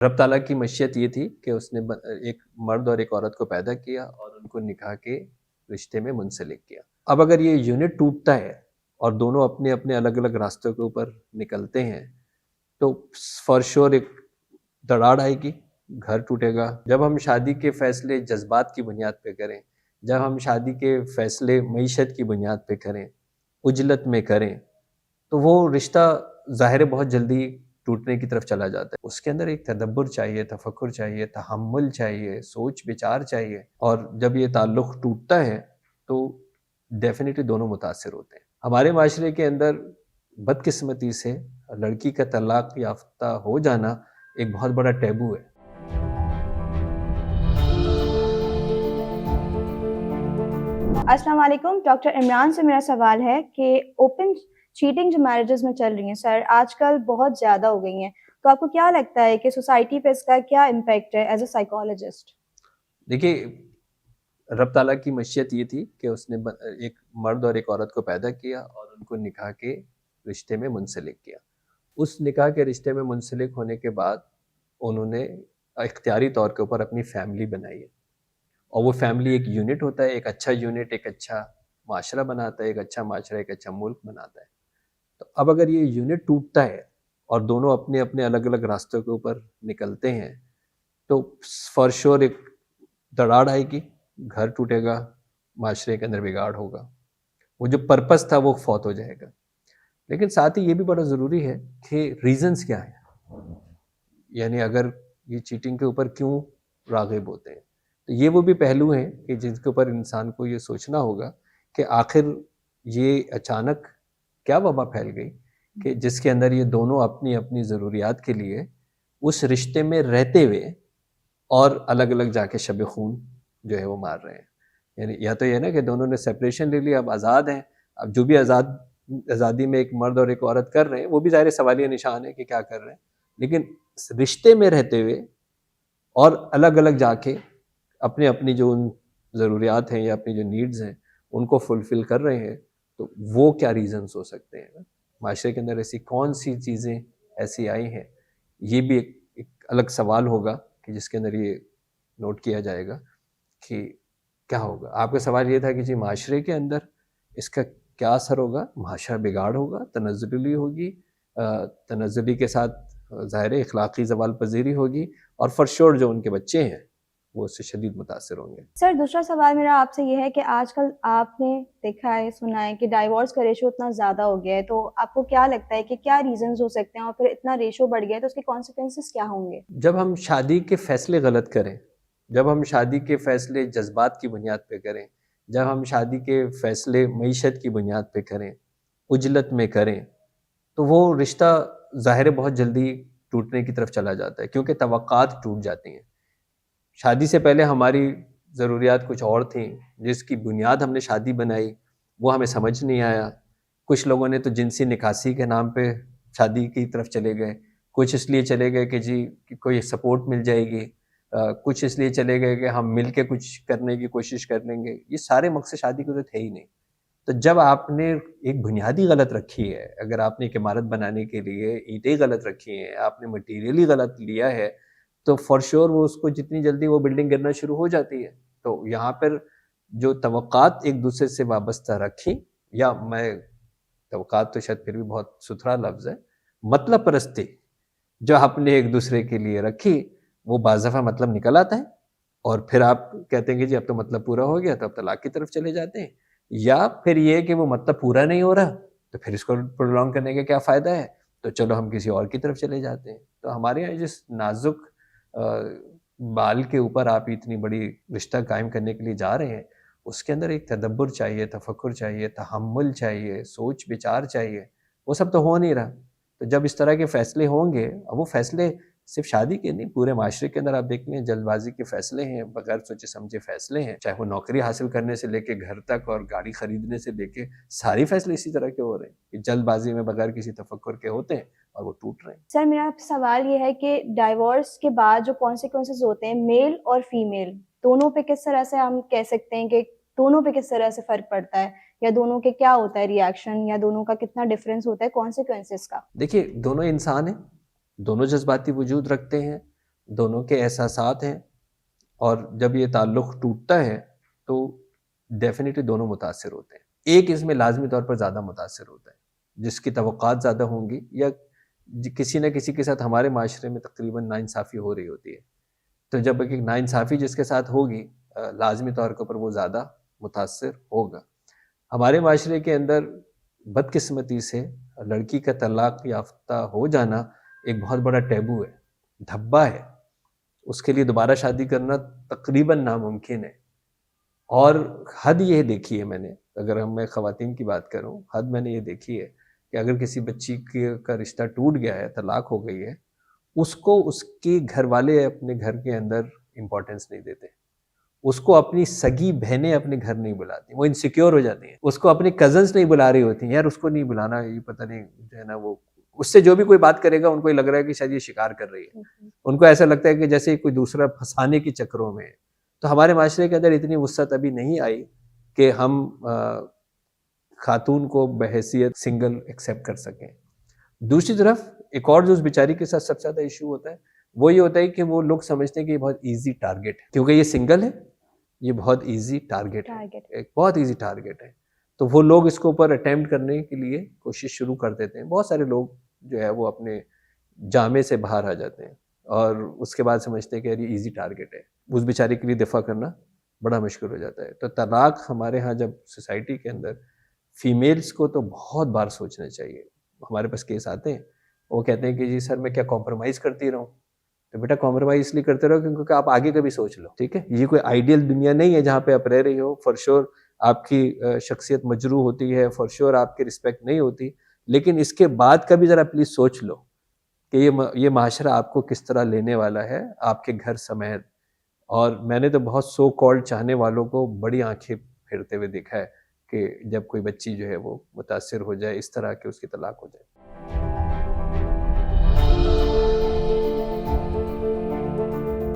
रब ताला की मशीयत ये थी कि उसने एक मर्द और एक औरत को पैदा किया और उनको निकाह के रिश्ते में मुंसलिक किया। अब अगर ये यूनिट टूटता है और दोनों अपने अपने अलग अलग रास्तों के ऊपर निकलते हैं तो फॉर श्योर एक दरार आएगी, घर टूटेगा। जब हम शादी के फैसले जज्बात की बुनियाद पे करें, जब हम शादी के फैसले मईशत की बुनियाद पे करें, उजलत में करें, तो वो रिश्ता ज़ाहिर है बहुत जल्दी टूटने की तरफ चला जाता है। उसके अंदर एक तदब्बर चाहिए, तफक्कुर चाहिए, तहम्मुल चाहिए, सोच विचार चाहिए, और जब ये ताल्लुक़ टूटता है तो डेफिनेटली दोनों मुतासिर होते हैं। हमारे माशरे के अंदर बदकिस्मती से लड़की का तलाक याफ्ता हो जाना एक बहुत बड़ा टैबू है। अस्सलाम वालेकुम। डॉक्टर इमरान से मेरा सवाल है कि ओपन चीटिंग जो मैरिजेस में चल रही हैं सर, आजकल बहुत ज़्यादा हो गई हैं, तो आपको क्या लगता है कि सोसाइटी पे इसका क्या इम्पैक्ट है एज अ साइकोलॉजिस्ट? देखिए, रब ताला की मशीयत ये थी कि उसने एक मर्द और एक औरत को पैदा किया और उनको निकाह के रिश्ते में मुंसलिक किया। उस निकाह के रिश्ते में मुंसलिक होने के बाद उन्होंने इख्तियारी तौर के ऊपर अपनी फैमिली बनाई है, और वो फैमिली एक यूनिट होता है, एक अच्छा यूनिट एक अच्छा माशरा बनाता है, एक अच्छा माशरा एक अच्छा मुल्क बनाता है। तो अब अगर ये यूनिट टूटता है और दोनों अपने अपने अलग अलग रास्तों के ऊपर निकलते हैं तो फॉर श्योर एक दरार आएगी, घर टूटेगा, माशरे के अंदर बिगाड़ होगा, वो जो पर्पस था वो फौत हो जाएगा। लेकिन साथ ही ये भी बड़ा ज़रूरी है कि रीजंस क्या हैं, यानी अगर ये चीटिंग के ऊपर क्यों राग़िब होते हैं, तो ये वो भी पहलू हैं कि जिनके ऊपर इंसान को ये सोचना होगा कि आखिर ये अचानक क्या वबा फैल गई कि जिसके अंदर ये दोनों अपनी अपनी ज़रूरियात के लिए उस रिश्ते में रहते हुए और अलग अलग जाके शब खून जो है वो मार रहे हैं। यानी या तो ये ना कि दोनों ने सेपरेशन ले लिया, अब आज़ाद हैं, अब जो भी आज़ादी में एक मर्द और एक औरत कर रहे हैं वो भी ज़ाहिर सवालिया निशान है कि क्या कर रहे हैं, लेकिन रिश्ते में रहते हुए और अलग अलग जाके अपने अपनी जो उन ज़रूरियात हैं या अपनी जो नीड्स हैं उनको फुलफ़िल कर रहे हैं, तो वो क्या रीज़न्स हो सकते हैं। माशरे के अंदर ऐसी कौन सी चीज़ें ऐसी आई हैं, ये भी एक अलग सवाल होगा कि जिसके अंदर ये नोट किया जाएगा कि क्या होगा। आपका सवाल ये था कि जी माशरे के अंदर इसका क्या असर होगा, माशरा बिगाड़ होगा, तनज़्ज़ुली होगी, तनज़्ज़ुली के साथ ज़ाहिर है इखलाक़ी ज़वाल पज़ीरी होगी, और फॉर श्योर जो उनके बच्चे हैं वो उससे शदीद मुतासिर होंगे। सर दूसरा सवाल मेरा आपसे ये है कि आजकल आपने देखा है, सुना है कि डाइवोर्स का रेशो इतना ज़्यादा हो गया है, तो आपको क्या लगता है कि क्या रीज़न्स हो सकते हैं और फिर इतना रेशो बढ़ गया है तो उसके कॉन्सिक्वेंसेस क्या होंगे? जब हम शादी के फ़ैसले गलत करें, जब हम शादी के फ़ैसले जज़्बात की बुनियाद पे करें, जब हम शादी के फ़ैसले मईशत की बुनियाद पे करें, उजलत में करें, तो वो रिश्ता ज़ाहिर है बहुत जल्दी टूटने की तरफ चला जाता है, क्योंकि तवक्कात टूट जाती हैं। शादी से पहले हमारी ज़रूरियात कुछ और थी, जिसकी बुनियाद हमने शादी बनाई, वो हमें समझ नहीं आया। कुछ लोगों ने तो जिनसी निकासी के नाम पे शादी की तरफ चले गए, कुछ इसलिए चले गए कि जी कि कोई सपोर्ट मिल जाएगी, कुछ इसलिए चले गए कि हम मिल के कुछ करने की कोशिश कर लेंगे। ये सारे मकसद शादी के तो थे ही नहीं। तो जब आपने एक बुनियादी गलत रखी है, अगर आपने एक इमारत बनाने के लिए ईंटें गलत रखी हैं, आपने मटीरियल ही गलत लिया है, तो फॉर श्योर वो उसको जितनी जल्दी वो बिल्डिंग गिरना शुरू हो जाती है। तो यहाँ पर जो तवक्कात एक दूसरे से वाबस्ता रखी, या मैं तवक्कात तो शायद फिर भी बहुत सुथरा लफ्ज़ है, मतलब परस्ती जो आपने एक दूसरे के लिए रखी, वो बाज़ दफ़ा मतलब निकल आता है, और फिर आप कहते हैं कि जी अब तो मतलब पूरा हो गया, तो अब तलाक की तरफ चले जाते हैं। या फिर ये है कि वो मतलब पूरा नहीं हो रहा, तो फिर इसको प्रोलॉन्ग करने का क्या फ़ायदा है, तो चलो हम किसी और की तरफ चले जाते हैं। तो हमारे यहाँ जिस नाज़ुक अ, बाल के ऊपर आप इतनी बड़ी रिश्ता कायम करने के लिए जा रहे हैं, उसके अंदर एक तदब्बर चाहिए, तफक्कुर चाहिए, तहम्मुल चाहिए, सोच विचार चाहिए, वो सब तो हो नहीं रहा। तो जब इस तरह के फ़ैसले होंगे, अब वो फ़ैसले सिर्फ शादी के नहीं, पूरे माशरे के अंदर आप देख लें जल्दबाजी के फ़ैसले हैं, बगैर सोचे समझे फ़ैसले हैं, चाहे वो नौकरी हासिल करने से लेके घर तक और गाड़ी खरीदने से लेके सारे फ़ैसले इसी तरह के हो रहे हैं कि जल्दबाजी में बगैर किसी तफक्कुर के होते हैं और वो टूट रहे हैं। सर मेरा आपसे सवाल ये है कि डाइवोर्स के बाद जो कॉन्सिक्वेंसेस होते हैं मेल और फीमेल दोनों पे किस तरह से हम कह सकते हैं कि दोनों पे किस तरह से फ़र्क पड़ता है, या दोनों के क्या होता है रिएक्शन, या दोनों का कितना डिफरेंस होता है कॉन्सिक्वेंसेस का? देखिए, दोनों इंसान हैं, दोनों जज़्बाती वजूद रखते हैं, دونوں کے احساسات ہیں، اور جب یہ تعلق ٹوٹتا ہے تو ڈیفینیٹلی دونوں متاثر ہوتے ہیں. ایک اس میں لازمی طور پر زیادہ متاثر ہوتا ہے، جس کی توقعات زیادہ ہوں گی، یا کسی نہ کسی کے ساتھ ہمارے معاشرے میں تقریباً ناانصافی ہو رہی ہوتی ہے. تو جب ایک ناانصافی جس کے ساتھ ہوگی، لازمی طور کے اوپر وہ زیادہ متاثر ہوگا. ہمارے معاشرے کے اندر بدقسمتی سے لڑکی کا طلاق یافتہ ہو جانا ایک بہت بڑا ٹیبو ہے، دھبا ہے. اس کے لیے دوبارہ شادی کرنا تقریباً ناممکن ہے. اور حد یہ دیکھی ہے میں نے، اگر میں خواتین کی بات کروں، حد میں نے یہ دیکھی ہے کہ اگر کسی بچی کا رشتہ ٹوٹ گیا ہے، طلاق ہو گئی ہے، اس کو اس کے گھر والے اپنے گھر کے اندر امپورٹنس نہیں دیتے. اس کو اپنی سگی بہنیں اپنے گھر نہیں بلاتی، وہ انسیکیور ہو جاتی ہیں. اس کو اپنی کزنس نہیں بلا رہی ہوتی ہیں، یار اس کو نہیں بلانا، یہ پتہ نہیں جو ہے نا، وہ اس سے جو بھی کوئی بات کرے گا ان کو یہ لگ رہا ہے کہ شاید یہ شکار کر رہی ہے. ان کو ایسا لگتا ہے کہ جیسے کوئی دوسرا پھنسانے کے چکروں میں ہے. تو ہمارے معاشرے کے اندر اتنی وسعت ابھی نہیں آئی کہ ہم خاتون کو بحیثیت سنگل ایکسیپٹ کر سکیں. دوسری طرف ایک اور جو اس بیچاری کے ساتھ سب سے زیادہ ایشو ہوتا ہے وہ یہ ہوتا ہے کہ وہ لوگ سمجھتے ہیں کہ یہ بہت ایزی ٹارگٹ ہے، کیونکہ یہ سنگل ہے، یہ بہت ایزی ٹارگٹ ہے، ایک بہت ایزی ٹارگٹ ہے. تو وہ لوگ اس کو اوپر اٹیمپٹ کرنے کے لیے کوشش شروع کر دیتے ہیں. بہت سارے لوگ جو ہے وہ اپنے جامے سے باہر آ جاتے ہیں اور اس کے بعد سمجھتے ہیں کہ یار یہ ایزی ٹارگٹ ہے. اس بیچارے کے لیے دفاع کرنا بڑا مشکل ہو جاتا ہے. تو طلاق ہمارے ہاں جب سوسائٹی کے اندر فیمیلز کو تو بہت بار سوچنا چاہیے. ہمارے پاس کیس آتے ہیں، وہ کہتے ہیں کہ جی سر میں کیا کمپرومائز کرتی رہوں؟ تو بیٹا کمپرومائز اس لیے کرتے رہو کیونکہ آپ آگے کا بھی سوچ لو. ٹھیک ہے، یہ کوئی آئیڈیل دنیا نہیں ہے جہاں پہ آپ رہ رہی ہو. فار شور آپ کی شخصیت مجروح ہوتی ہے، فار شور آپ کی رسپیکٹ نہیں ہوتی، لیکن اس کے بعد کا بھی ذرا پلیز سوچ لو کہ یہ معاشرہ آپ کو کس طرح لینے والا ہے، آپ کے گھر سمیت. اور میں نے تو بہت سو کالڈ چاہنے والوں کو بڑی آنکھیں پھیرتے ہوئے دیکھا ہے کہ جب کوئی بچی جو ہے وہ متاثر ہو جائے اس طرح کہ اس کی طلاق ہو جائے.